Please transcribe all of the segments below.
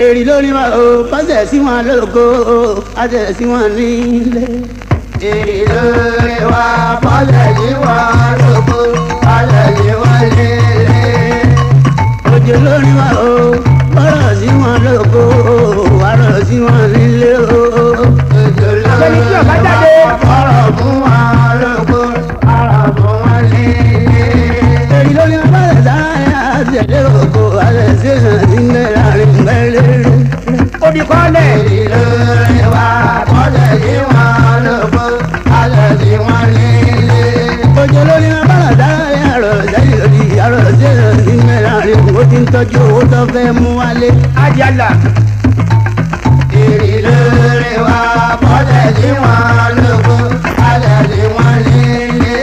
èrì lórí wa o pàṣẹ sí wọn lóko pàṣẹ sí wọn nílé. èrì lórí wa pàṣẹ sí wọn lóko pàṣẹ sí wọn nílé. òjò lórí wa o bọ́rọ̀ sí wọn lóko wàrọ̀ sí wọn nílé o. òjò lórí wa bọ́rọ̀ fún wọn lóko wàrọ̀ fún wọn nílé. èrì lórí wa pàṣẹ sáyà àṣẹlẹ òkò àṣẹ sí wọn nílé láàrin mẹ́lẹ́. Odikọ́lẹ̀. èrì lórí wa pàṣẹ sí wọn lóko pàṣẹ sí wọn nílé. òjò lórí wa bọ́rọ̀ sáyà àròsẹ́yìn lòdì àròsẹ́yìn nílé láàrin ó ti ń tọ́jú owó tó fẹ́ mú wálé. Ajala. èrì lórí wa pàṣẹ sí wọn lóko pàṣẹ sí wọn nílé.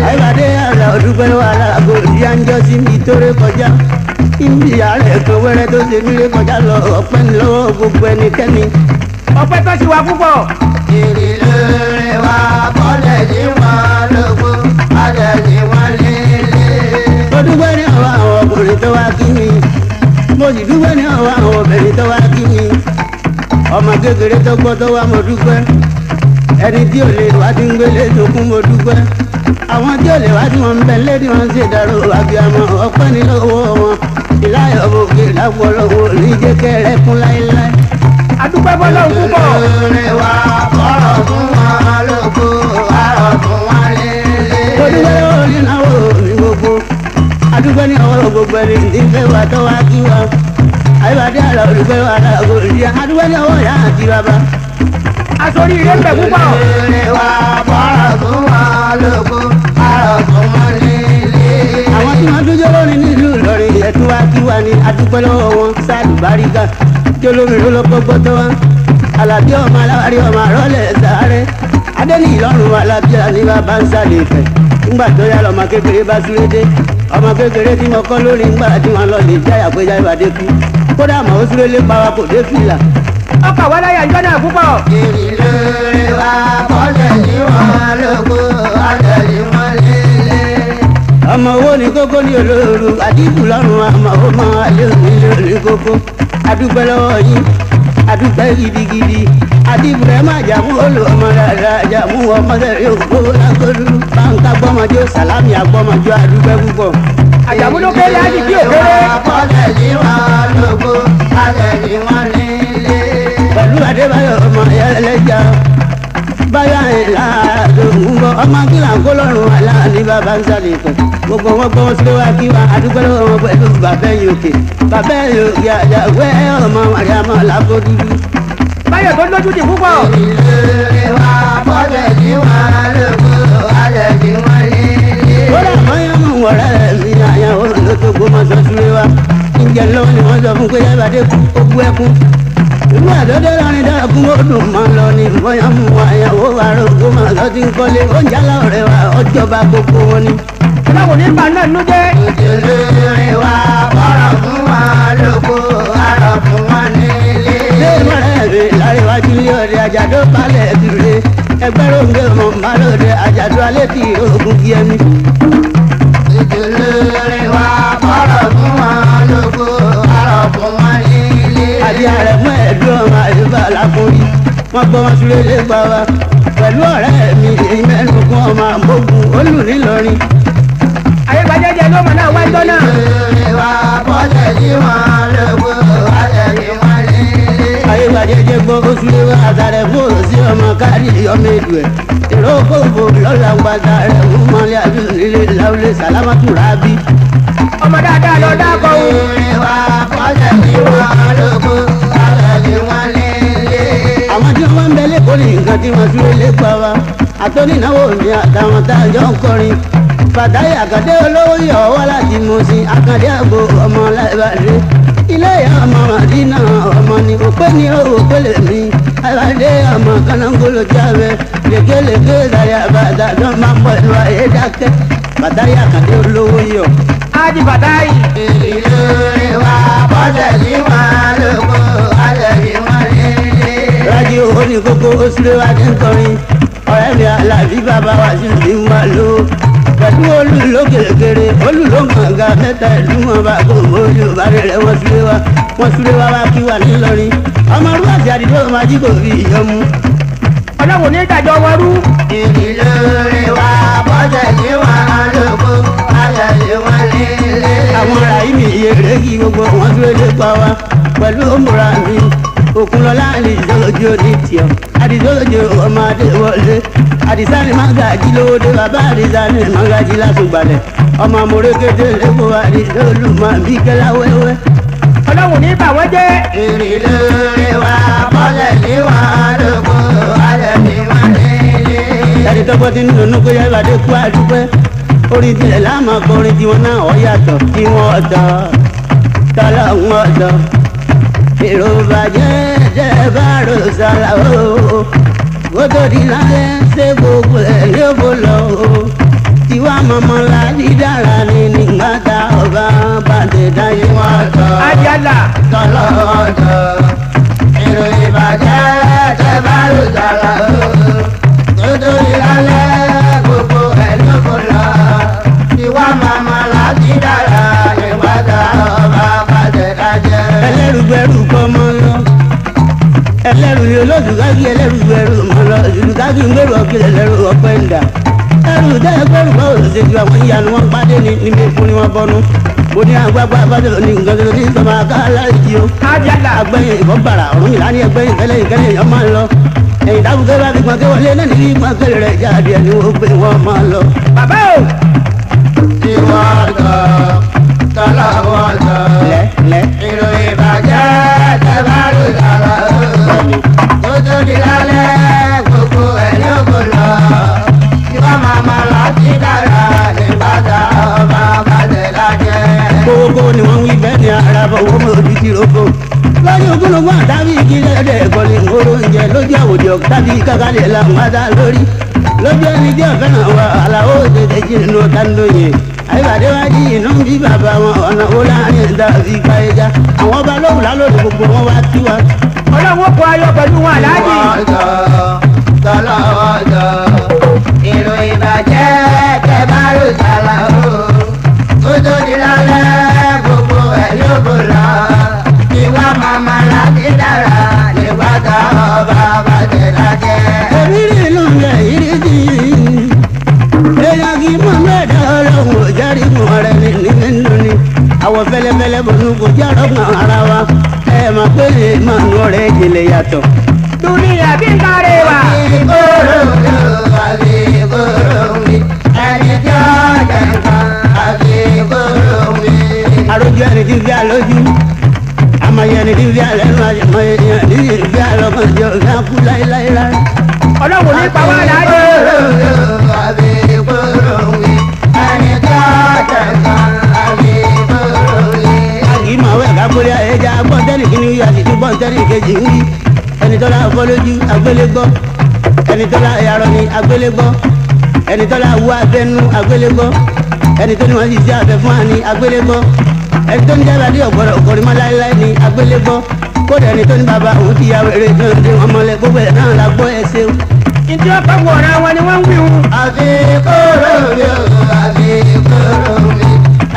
àyíbádé àrà òdúpẹ́ wà lágbo ìdí àńjọ sí mi tó ré kọjá. ìbí ààrẹ kan wẹ́rẹ́ tó ṣe mí ré kọjá lọ ọpẹ́ ní lọ́wọ́ gbogbo ẹnikẹ́ni. Ọpẹ́ tó ṣe wá púpọ̀. èrì lórí wa pàṣẹ sí wọn lóko pàṣẹ sí wọn nílé. mo dúpẹ́ ní ọwọ́ àwọn ọkùnrin tó wá kí mi. mo sì dúpẹ́ ní ọwọ́ àwọn obìnrin tó wá kí mi. ọmọ kékeré tó gbọ́ tó wá mo dúpẹ́. ẹni tí ò lè wá ti ń gbélé tókun mo dúpẹ́. àwọn tí ò lè wá tí wọ́n ń bẹ lédi wọn ń ṣèdárò àbíamọ ọpẹ́ ní lọ́wọ́ wọn. ìláyọ̀ òkè lápọ̀lọ́wọ́ níjẹ́ kẹrẹ́ kún láéláé. Adúpẹ́ fọlọ́run púpọ̀. èrè wa kọ́rọ̀ fún wọn lóko àrọ̀ fún wọn nílé. mo dúpẹ́ lọ́wọ́ nínáwó mi gbogbo. adúpẹ́ ní ọwọ́ gbogbo ẹni nífẹ̀ẹ́ wa tó wá kí wa. àyíbádé àlọ́ olùgbẹ́ wa lágbo ìdí adúpẹ́ ní ọwọ́ ìyá àti bàbá. Asorí ire ń bẹ púpọ̀. èrè wa kọ́rọ̀ fún wọn lóko àrọ̀ fún wọn nílé. àwọn tí wọ́n dújọ́ lórí nílùú Ìlọrin ẹ̀tún wá kí wa ní adúpẹ́ lọ́wọ́ wọn sáàlù báríkà jólómi lọ́lọ́pọ̀ gbọ́tọ́ wa. alábí ọmọ aláwárí ọmọ àrọ́lẹ̀ sáré adẹ́ni ìlọrun alábí àti bàbá ń sàlẹ̀ ìfẹ́. ńgbà tó yá lọ́mọ kékeré bá súré dé ọmọ kékeré tí mo kọ́ lórí ńgbà tí wọ́n lọ lè jáyà pé Jáyébádé kú kódà mọ̀ ó súré lé pa wa kò dé fìlà. Ọkọ̀ wá láyà ìjọ náà púpọ̀. èrì lórí wa pàṣẹ sí wọn lóko pàṣẹ sí wọn nílé. ọmọ owó ní kókó ní olóoru àdìbò lọ́rùn àmọ́ ó mọ alẹ́ òní lórí kókó. adúpẹ́ lọ́wọ́ yín adúpẹ́ gidigidi àdìbò rẹ̀ má jàmú olú ọmọ rárá jàmú ọmọ sẹ́rí òkú lágbódú. báńkà gbọ́mọjó sàlámì àgbọ́mọjó adúpẹ́ púpọ̀. Àjàmú ló kéré láti bí òkéré. pàṣẹ sí wọn lóko pàṣẹ sí wọn nílé. pẹ̀lú Adébáyọ̀ ọmọ ẹlẹ́jà báyà ńlá lòún bọ̀ ọmọ kílà ń kó lọ́rùn àlá ní bàbá ń sàlẹ̀ pẹ̀. gbogbo wọn gbọ́ sí wá kí wa adúgbò lọ́wọ́ wọn pẹ̀lú bàbá ẹ̀yìn òkè bàbá ẹ̀yìn òkè àjàwẹ́ ọmọ àríàmọ́ làbó dúdú. Báyọ̀ tó lójú ti púpọ̀. ìlú wa bọ́lẹ̀ sí wọn lóko alẹ́ sí wọn nílé. ó dà mọ́yán mú ọ̀rẹ́ mi àyàwó ló tó gbọ́mọ sọ sílé wa. ǹjẹ́ lọ́wọ́ ni wọ́n sọ fún pé Jáyébádé ó bú ẹkún. ìlú àdọ́dọ́ lọ́rin dára kún ó dùn mọ́ lọ ní mọ́yán mú àyàwó wa rògbò mọ́ lọ ti ń kọ́lé ó ń jálá ọ̀rẹ́ wa ọjọ́ba gbogbo wọn ni. Báwo ní bá náà nú jẹ́? ìdílé wa bọ́rọ̀ fún wa lóko àrọ̀ fún wa nílé. ilé ìmọ̀ràn mi láríwájú ilé ọ̀dẹ àjàdó balẹ̀ tìrẹ ẹgbẹ́rún ń gbé mọ̀ málòdẹ àjàdó alẹ́ tí ogun kí ẹni. ìdílé wa bọ́rọ̀ fún wa lóko àrọ̀ fún wa nílé. àti àrẹ̀mú ẹ̀dùn ọmọ àyùbá làkúrí wọ́n gbọ́ wọn súré lé pa wa pẹ̀lú ọ̀rẹ́ mi ìmẹ́nu fún ọmọ àmọ́gùn olù nílọrin. Ayébádé jẹ́ ló mọ̀ náà wá ìjọ náà. ìwà bọ́lẹ̀ sí wọn lóko alẹ́ sí wọn nílé. Ayébádé jẹ́ gbọ́ oṣù lé àtàrẹ fún òsì ọmọ kárí ọmọ èdè ẹ̀. èrò kòkò lọ́la ń gbàtà rẹ̀ fún mọ́lẹ́ àbí nílé láwùlé sàlámàtù rábí. Ọmọ dáadáa lọ dákọ̀ o. ìwà bọ́lẹ̀ sí wọn lóko alẹ́ sí wọn nílé. àwọn tí wọ́n ń bẹ lẹ́kọ̀ọ́ ní nǹkan tí wọ́n súré lé pa wa àtọ́nínáwó mi àtàwọn tá a jọ ń kọrin. Fàtáyé Àkàndé olówó yọ̀ wá láti Mùsìn Àkàndé àgbo ọmọ Láìbàdé. ilé ìyá ọmọ Màdínà ọmọ ni òpé ní owó pélé mi. Láìbàdé ọmọ kanáńgóló jáwé lékelèké ìdáyà bàtà tó máa ń pọ̀ ìlú ayé dákẹ́. Fàtáyé Àkàndé olówó yọ̀. Ájì Fàtáyì. ìlú wa bọ́sẹ̀ sí wọn lóko alẹ́ sí wọn nílé. rájí owó ní kókó oṣù lé wa ti ń kọrin. ọ̀rẹ́ mi Àlàbí bàbá wa sì ń wá lò. pẹ̀lú olùlókèrèkèrè olùlómọ̀ọ́gá mẹ́ta ìlú wọn bá kó olùbárẹ̀ rẹ̀ wọ́n sílé wa. wọ́n súré wá wá kí wà nílọrin ọmọ rú àti àdìgbò máa jí kò fi ìyọmu. ọlọ́run ní ìdájọ́ wọn rú. ìdílé wa bọ́sẹ̀ sí wa lóko ayọ̀ sí wọn nílé. àwọn ará yìí mi ìyèrè kí gbogbo wọn súré lé pa wá pẹ̀lú òmùra mi òkunlọ́lá àdìsọ́lójú ní tiọ̀ àdìsọ́lójú ọmọdé wọlé àdìsáni mágàjì lówódé bàbá àdìsáni mágàjì lásùgbàlẹ̀ ọmọ amórékété lẹ́kọ̀ọ́ àdìsọ́lù máa bí kẹ́lá wẹ́wẹ́. ọlọ́run ní bà wọ́n jẹ́. ìrìlẹ̀ wa bọ́lẹ̀ ní wa lóko alẹ́ ní wa nílé. ẹni tọ́gbọ́ ti ń dùnú kó yẹ ìbàdí kú àdúpẹ́ orin tilẹ̀ láàmú akọrin tiwọn náà ọ̀ yàtọ̀ tí wọ́n ọ̀tọ̀ tọ́lọ̀ ń ọ̀tọ̀ èrò bàjẹ́ jẹ́ bá rò sálà o ó tó di lálẹ́ ṣé gbogbo ẹ̀ ló bó lọ o tiwa mọ̀mọ́ la dídára ni nígbà tá ọba bàtẹ̀ dáyé wọn tọ́ ajala. tọ́lọ́ ọ̀tọ̀ èrò ìbàjẹ́ jẹ́ bá rò sálà o ó tó di lálẹ́ gbogbo ẹ̀ ló bó lọ tiwa mọ̀mọ́ la dídára nígbà tá ọba bàtẹ̀ dáyé. ẹlẹ́rùgbẹ́rù kọ́ mọ́ lọ ẹlẹ́rù ni olóòtú káàkiri ẹlẹ́rù gbẹrù mọ́ lọ ìlú káàkiri ń gbèrú ọ̀kẹ́ ẹlẹ́rù ọ̀pẹ́ ń dà ẹrù tẹ́lẹ̀ gbẹrù bá òṣèlú ju àwọn ìyanu wọn pàdé ní níbi fún ni wọn bọnu mo ní agbágbá abájọ ní nǹkan tó ní sọmọ akáàlá ìdí o ajala. agbẹ́yìn ìbọn bàrà ọ̀run ìlànà ẹgbẹ́yìn ìfẹ́lẹ́ ìkẹ́lẹ́ èèyàn máa ń lọ ẹ̀yìn dábùkẹ́ bá fi gbọ̀ngẹ́ wọlé náà níbi gbọ̀ngẹ́ rẹ̀ jáde ẹni wọ́n pé wọ́n máa lọ. bàbá o. ìwọ ọ̀tọ̀ tọ́lá ọ̀tọ̀ lẹ́ ìròyìn bàjẹ́ tẹ́ bá lù dára ó tó di lálẹ́ gbogbo ẹ̀ ló kò lọ ìwà màmá láti dára nígbà tá ọba bàtẹ̀ lájẹ́. kókó ni wọ́n wí bẹ́ẹ̀ ni araba owó mọ̀ ojú ti roko lọ́jọ́ ogúnlógún àtàbí ìkílẹ̀ ẹ̀dẹ̀ ẹ̀kọ́ ni oró oúnjẹ lójú àwòjọ tàbí kákàlẹ̀ làǹgbàdà lórí lójú ẹni tí ọ̀fẹ́ náà wà aláwọ̀ tètè jí nínú tánlóye àyíbàdé wá jí inú bí bàbá wọn ọ̀nà wo láàrin ìdàbí káyéjà àwọn ọba lóhùn lálórí gbogbo wọn wá kí wa. ọlọ́run kó ayọ̀ pẹ̀lú wọn aláàjì. tọ́lọ́ ọ̀dọ̀ èrò ìbàjẹ́ tẹ́ bá rò sálà o ó tó di lálẹ́ gbogbo ẹ̀ ló bò lọ ìwà màmá láti dára nígbà tá ọba bàtẹ̀ lájẹ́. èmi rí inú rẹ̀ yìí sí èèyàn kì í mọ̀ mẹ́ẹ̀dá ọlọ́run ò jáde mọ́ rẹ̀ ní nínú ni àwọ̀ fẹ́lẹ́fẹ́lẹ́ bọ̀nú kò jẹ́ ọ̀rọ̀ ara wa ẹ̀ máa pé lè máa nù ọ̀rẹ́ ìjìnlẹ̀ yàtọ̀. dunia bí n káre wa. àbíkóró àbíkóró mi ẹni tí ó jẹ nǹkan àbíkóró mi. àròjù ẹni tí fi àlójú àmọye ẹni tí fi àlẹ́nu àmọye ẹni tí fi àlọ́kàn jẹ ọ̀gá kú láéláé rárá. ọlọ́run ní pa wá aláàjì. àbíkóró mi ẹni tí ó jẹ nǹkan àbíkóró mi. àgì máa wẹ̀ ká kórè ẹja gbọ́ntẹ́nì kí ni wíwá sí tún gbọ́ntẹ́nì kejì ń wí ẹni tó la fọlójú agbélégbọ́ ẹni tó la yarọ ni agbélégbọ́ ẹni tó la wú abẹnú agbélégbọ́ ẹni tó ní wọn sì sí abẹ fún wa ni agbélégbọ́ ẹni tó ní jábàdí ọ̀gbọ̀rọ̀ ọ̀gbọ̀rìmọ́ láéláé ni agbélégbọ́ kódà ẹni tó ní bàbá òun ti ya wẹ̀rẹ̀ tó ń dé wọn mọ́lẹ̀ gbogbo ẹ̀ náà la gbọ́ ẹ ṣeun. ìdí ọ̀pọ̀ wọ̀ra wọn ni wọ́n ń wí wọn. àbíkóró mi ò àbíkóró mi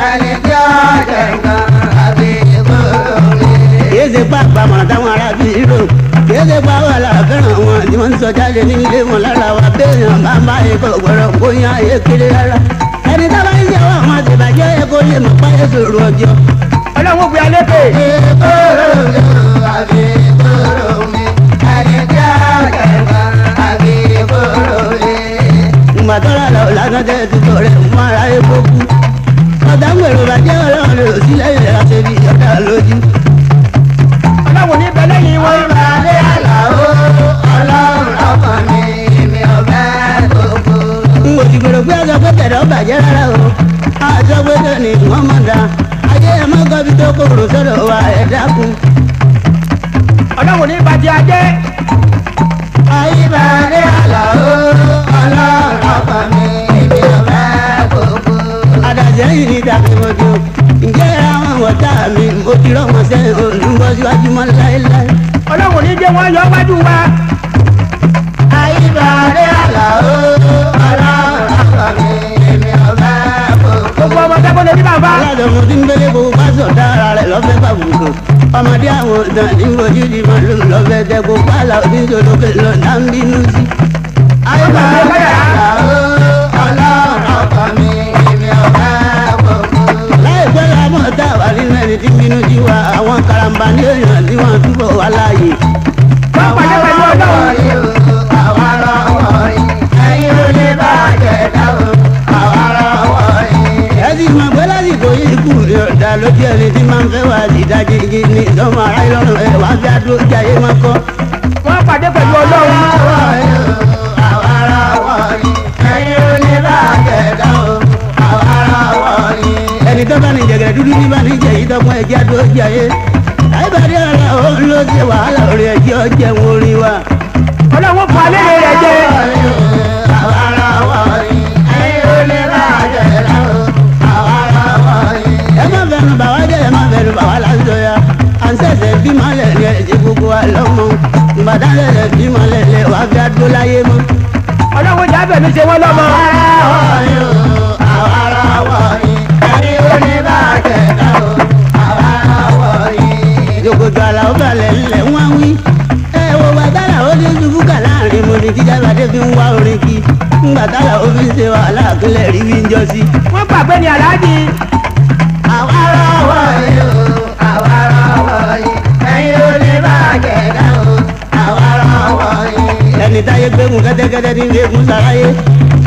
ẹni tí ó jẹ nǹkan àbíkóró mi. kìí ṣe pàápàá mọ̀nà táwọn ará bí rò kìí ṣe pa wà lára fẹ́ràn wọn tí wọ́n ń sọ jáde nílé wọn lára wa béèyàn bá ń bá ikọ̀ gbọ́dọ̀ bóyá ayé kiri rárá ẹni tá bá ń ṣe àwọn àwọn àtìbàjẹ́ yẹ kó lè mọ̀ páyé sòrò ọjọ́. ọlọ́run gbé alẹ́ pè. àbíkóró mi ò àbíkóró mi ẹni tí ó jẹ nǹkan àbíkóró mi. ìgbà tó rà lọ lásán tẹ́ ti tọ̀ rẹ̀ fún ara epo kú ọ̀tá ń gbèrò bàjẹ́ ọlọ́run lè sí lẹ́yìn rẹ̀ àti ibi ọ̀dà lójú. ọlọ́run ní bẹ lẹ́yìn wọn. ìbàdí àlàó ọlọ́run ọkàn mi mi ò fẹ́ gbogbo. n kò sì gbèrò pé ọjọ́ pé tẹ̀dọ̀ bàjẹ́ rárá o àjọ pé tẹ̀lé wọ́n mọ̀ dá ayé ẹ̀ mọ́ kọ́bí tó kòrò sọ́dọ̀ wa ẹ̀ dákun. ọlọ́run ní bàjẹ́ ajẹ́. ìbàdí àlàó ọlọ́run ọkàn mi mi ò fẹ́ gbogbo. àdàjẹ́ yìí ní dàkímọ́jú ǹjẹ́ àwọn ọ̀tá mi mo ti rọ́ wọn sẹ́yìn olùbọ́ síwájú mọ́ láéláé. ọlọ́run ní jẹ́ wọ́n yọ wájú wa. ìbàdí àlàó ọlọ́run ọkàn mi mi ò fẹ́ gbogbo. gbogbo ọmọ tẹ́kọ̀ọ́ lè ní bàbá. aládùn ọmọ tí ń gbélé bó bá sọ̀ dára rẹ̀ lọ́fẹ́ bàbùkù. ọmọdé àwọn ọ̀dàn ní ojú di màlúù lọ́fẹ̀ẹ́ tẹ kó pààlà oníṣòlókè lọ́dà ń bínú sí. ayé bàbá yàrá ọlọ́run ọkọ mi èmi ọ̀gá gbogbo. láìpẹ́ lámọ̀ tá a wà nínú ẹni tí ń bínú sí wa àwọn karambà ní èèyàn tí wọ́n túbọ̀ wá láàyè. wọ́n pàdé pẹ̀lú ọlọ́run. àwa lọ́wọ́ yìí ẹ̀yin ò lè bàjẹ́ dáhùn àwa lọ́wọ́ yìí. ẹ sì mọ̀ pé lásìkò yìí kù ní ọ̀dà lójú ẹni tí máa ń fẹ́ wá sí ìdájí igi ní ìdánwò ara ìlọrin ẹ̀ wá bí adó jayé máa kọ́. wọ́n pàdé pẹ̀lú ọlọ́run. àwa lọ́wọ́ yìí ẹ̀yin ò lè bàjẹ́ dáhùn àwa lọ́wọ́ yìí. ẹni tó bá ní jẹ̀gẹ̀rẹ̀ dúdú ní bá ní jẹ̀ yìí tọ́kùn ẹ̀jẹ̀ adó jayé. àyíbàdí ọ̀la ó ló ṣe wàhálà orí ẹ̀jẹ̀ ọ̀jẹ̀ ń orin wa. ọlọ́run fún alẹ́ rẹ̀ jẹ́. ẹ má fẹnu bà wá jẹ́ ẹ má fẹnu bà wá lásìkò ya à ń ṣẹ̀ṣẹ̀ bímọ lẹ́lẹ́ ẹ̀jẹ̀ gbogbo wa lọ́mọ ìbàdàn lẹ́lẹ́ bímọ lẹ́lẹ́ wà á fi àdó láyé mọ́. ọlọ́run jábẹ̀ mi ṣe wọ́n lọ́mọ. ìjòkòtò àlàó balẹ̀ ńlẹ̀ wọ́n wí ẹ wo bàtàlà ó ní ṣubú kà láàrin mo ní tíjà bàdé fi ń wá orin kí ngbàtàlà ó fi ń ṣe wàhálà àkílẹ̀ rí wí ń jọ sí. wọ́n gbàgbé ni aláàjì. àwa lọ́wọ́ yìí o àwa lọ́wọ́ yìí ẹ̀yin ò lè bàjẹ́ dáhùn àwa lọ́wọ́ yìí. ẹni táyé gbẹ́gun kẹ́tẹ́kẹ́tẹ́ ní gbẹ́gun sàráyé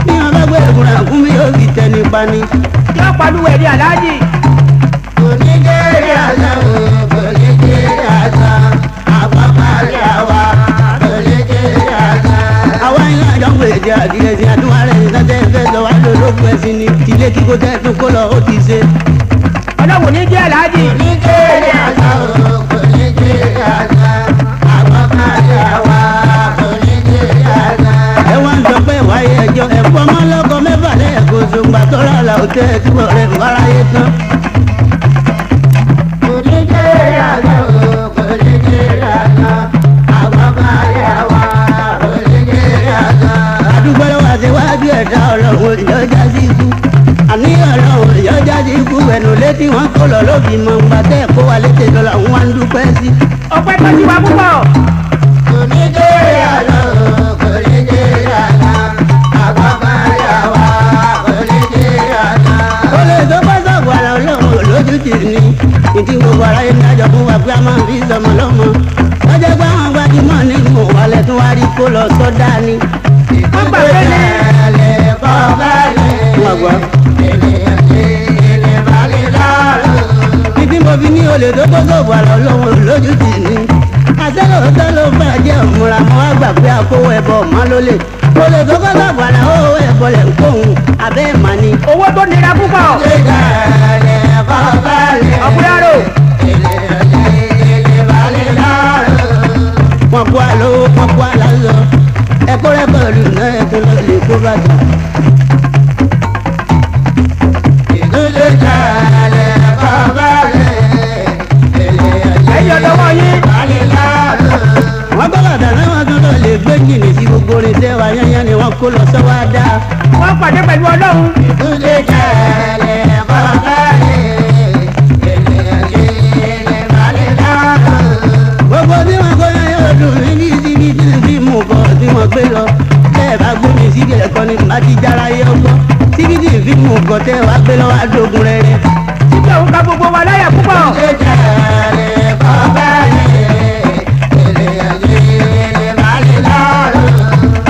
ní wọn bá gbẹ́gun àkún mi yóò fi tẹni pani. yóò pàlúwẹ̀ ni aláàjì. kò ní kéré àṣà o kò ní kéré àṣà àpapàlẹ̀ àwa kò ní kéré àṣà. àwa iná àjọpọ̀ èdè àdìrẹ́sì àdúrà rẹ̀ ní sọ́tẹ́ fẹ́ sọ wá lólógún ẹ̀sìn ní ilé kíkó tẹ́ tún kó lọ ó ti ṣe. ọlọ́run ní jẹ́ aláàjì. kò ní kéré àṣà o kò ní kéré àṣà àpapàlẹ̀ àwa kò ní kéré àṣà. ẹ wá ń sọ pé wáyé ẹjọ́ ẹ̀fọ́ ọmọ lọ́kọ mẹ́fà lẹ́ẹ̀kọ́ sọ̀gbà tó rà là ó tẹ́ túbọ̀ rẹ̀ wáráyé tán. kò ní kéré àṣà o kò ní kéré àṣà àpapàlẹ̀ àwa kò ní kéré àṣà. àdúgbò lọ́wọ́ àtiwájú ẹ̀dá ọlọ́run ìjọba sí ikú àní ọlọ́run ìyọjá sí ikú ẹnu létí wọn kó lọ lóbi mọ ńgbà tẹ́ kó wa létí lọ́la ń wá ń dúpẹ́ sí. ọpẹ́ tó ti wá púpọ̀. kò ní kéré àlọ́ kò ní kéré àlá àpapàlẹ̀ àwa kò ní kéré àlá. ó lè tó bá sọ̀gbọ̀ àlọ́ ọlọ́run lójú tì ní ìdí gbogbo ara yẹn dájọ́ fún wa pé a máa fi sọmọ lọ́mọ. lọ́jọ́ pé àwọn gbajúmọ̀ ní mọ̀ wálẹ̀ tún wá rí kó lọ sọ́dá ni. wọ́n gbàgbé ni. títí mo fi ní olè tó kó sọ̀bù àlọ́ lọ́wọ́ lójú tì ní. àtẹ́lẹ̀ ló bàjẹ́ òmùra mọ́ wá gbà pé àkówó ẹ̀bọ ọ̀mọ́ ló lè. olè tó kó sọ̀bù àlọ́ owó ẹ̀bọ lẹ̀ ń kóhun abẹ́ ẹ̀ mà ní. owó tó nira púpọ̀. ọ̀pọ̀lọpọ̀. wọ́n kó àlọ́ wọ́n kó àlọ́ ẹ̀kọ́ rẹ̀ bọ̀ọ̀lù náà ẹ̀kọ́ lọ lè kó bàtà. ẹ̀yin ọ̀dọ́ wọ̀ yín. wọ́n bá bàtà náà wọ́n tún lọ lè gbé jìnnì sí gbogbo orin tẹ́wà yányán ni wọ́n kó lọ sọ́wọ́ dá. wọ́n pàdé pẹ̀lú ọlọ́run. gbogbo tí wọ́n kọ́ yányán ọdún ní síbi tí ń fi mú bọ̀ tí wọ́n gbé lọ bẹ́ẹ̀ bá gbómi síbi ẹ̀kọ́ ni má ti jára yẹ ọgbọ́ síbi tí ń fi mú bọ̀ tẹ́ wàá gbé lọ́wọ́ àdógún rẹ̀ rẹ̀. títí òun ka gbogbo wa láyà púpọ̀.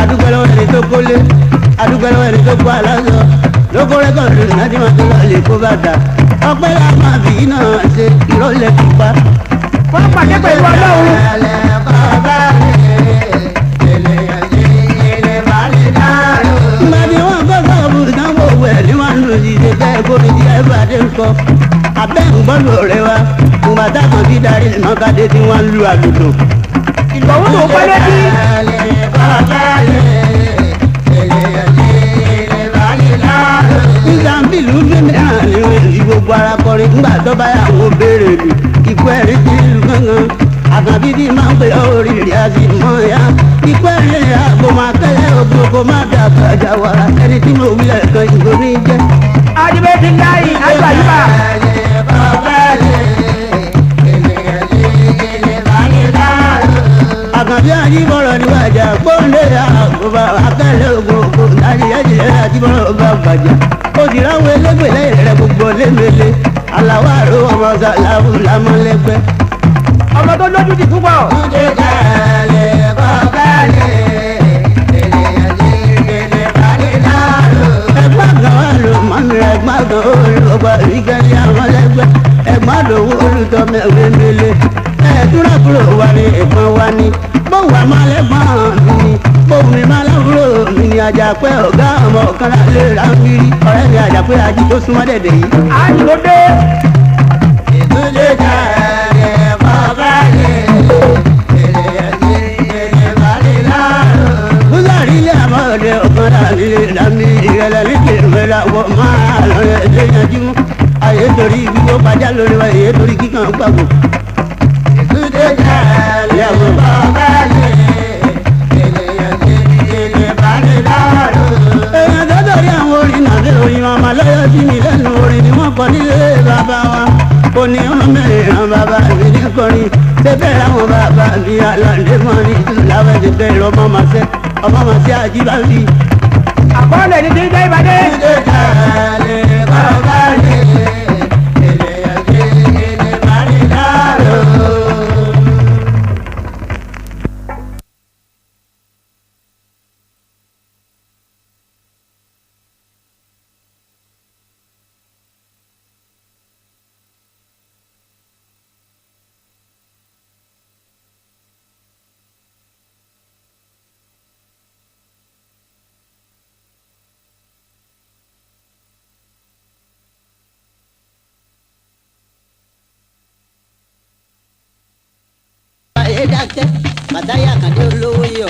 adúgbò lọ́wọ́ ẹni tó kólé adúgbò lọ́wọ́ ẹni tó kó aláṣọ lóko rẹ́kọ̀dù láti máa tó lọ lè kó bàtà ọpẹ́ la máa fi náà ṣe ìrọ̀lẹ́ pupa. wọ́n pàdé pẹ̀lú ọlọ́run. Mbàbí wọn kọ́ sọ́ọ̀bù ìdánwò wẹ̀ ní wọn lù sí ṣe tẹ́ gómìn tí ẹ bá dé ń kọ́. Abẹ́ ń gbọ́dọ̀ rẹ wa, ìgbàdá kan fi darí ìmọ̀kadé tí wọ́n lu àlùdò. ìgbọ̀wọ́ tó pẹ́ létí. Nígbà bílù bí mìíràn ni wọ́n ti gbogbo ara kọrin ńgbà tó bá yà wọ́n béèrè lù. Ìkú ẹ̀rí ti lù gángan. Àkànbí bí máa ń pè orí rẹ̀ àti mọ́ ya. Ìkú ẹ̀rí àgbo máa kẹ́lẹ́ ogun kó má dàgbà jà wàrà. Ẹni tí mo wílẹ̀ kan ìgò ní jẹ́. adìbẹ́ ti láyìn àgbà yìí bá. bí ajíbọ̀rọ̀ níwájà gbóǹde àkóbá akẹ́lẹ́ ogun òkú dájídájílẹ̀ ajíbọ̀rọ̀ bá gbàjà ó sì ráwọ̀ elégbè lẹ́yìn rẹ̀ gbogbo lémele aláwọ̀ àrò ọmọ sàlámù lámọ́lẹ́gbẹ́. ọmọ tó lójú ti púpọ̀. túnde kàlẹ́ kọ́kálẹ̀ ènìyàn ti kéde balẹ̀ dárò. ẹ̀gbọ́n kan wà ló mọ́mi ẹ̀gbọ́n kan olùkọ́ ìkẹ́lẹ́ àmọ́lẹ́gbẹ́ ẹ̀gbọ́n lòwú olùtọ́mẹ̀wé mele ẹ̀ẹ́dúrà kúrò wà ní ẹ̀gbọ́n wa ní bóun wà má lẹ́gbọ́n mi ni bóun mi má lábúrò mi ni Àjàpẹ́ ọ̀gá ọmọ kan lè ra ń bírí ọ̀rẹ́ mi Àjàpẹ́ ají tó súnmọ́ dẹ̀dẹ̀ yìí. àjì ló dé. ìtúndé kàlẹ́ kọ́kálẹ̀ ènìyàn ti kéde balẹ̀ dárò. búsàrí ilé àmọ́ọ̀dẹ ọ̀kan láàrin ìlànà ìrẹ̀lẹ̀ nígbèrè wọ́n máa lọ́rẹ̀ ẹ̀dẹ́ yanjú ayé torí gbígbó pàjá lórí wa èyí torí kíkan gbàgbó. ìtúndé kàlẹ́ kọ́kálẹ̀ ènìyàn ti kéde balẹ̀ dárò. èèyàn tó torí àwọn orin nàbẹ́ orin ọmọ lọ́yọ́ sí mi lẹ́nu orin ni wọ́n kọ nílé bàbá wa ó ní ọmọ mẹ́rin bàbá mi ní kọrin tẹ́fẹ́ láwọn bàbá mi àlàndé mọ́ ní ìtúláwẹ́ ti bẹ̀rẹ̀ ọmọ màṣẹ́ àjíbáwí. àkọọ́lẹ̀ ní ti ń jẹ́ ìbàdí. ìtúndé kàlẹ́ kọ́kálẹ̀ ènìyàn ti kéde balẹ̀ dárò. ayé dákẹ́ bàtáyà kàdé olówó yọ.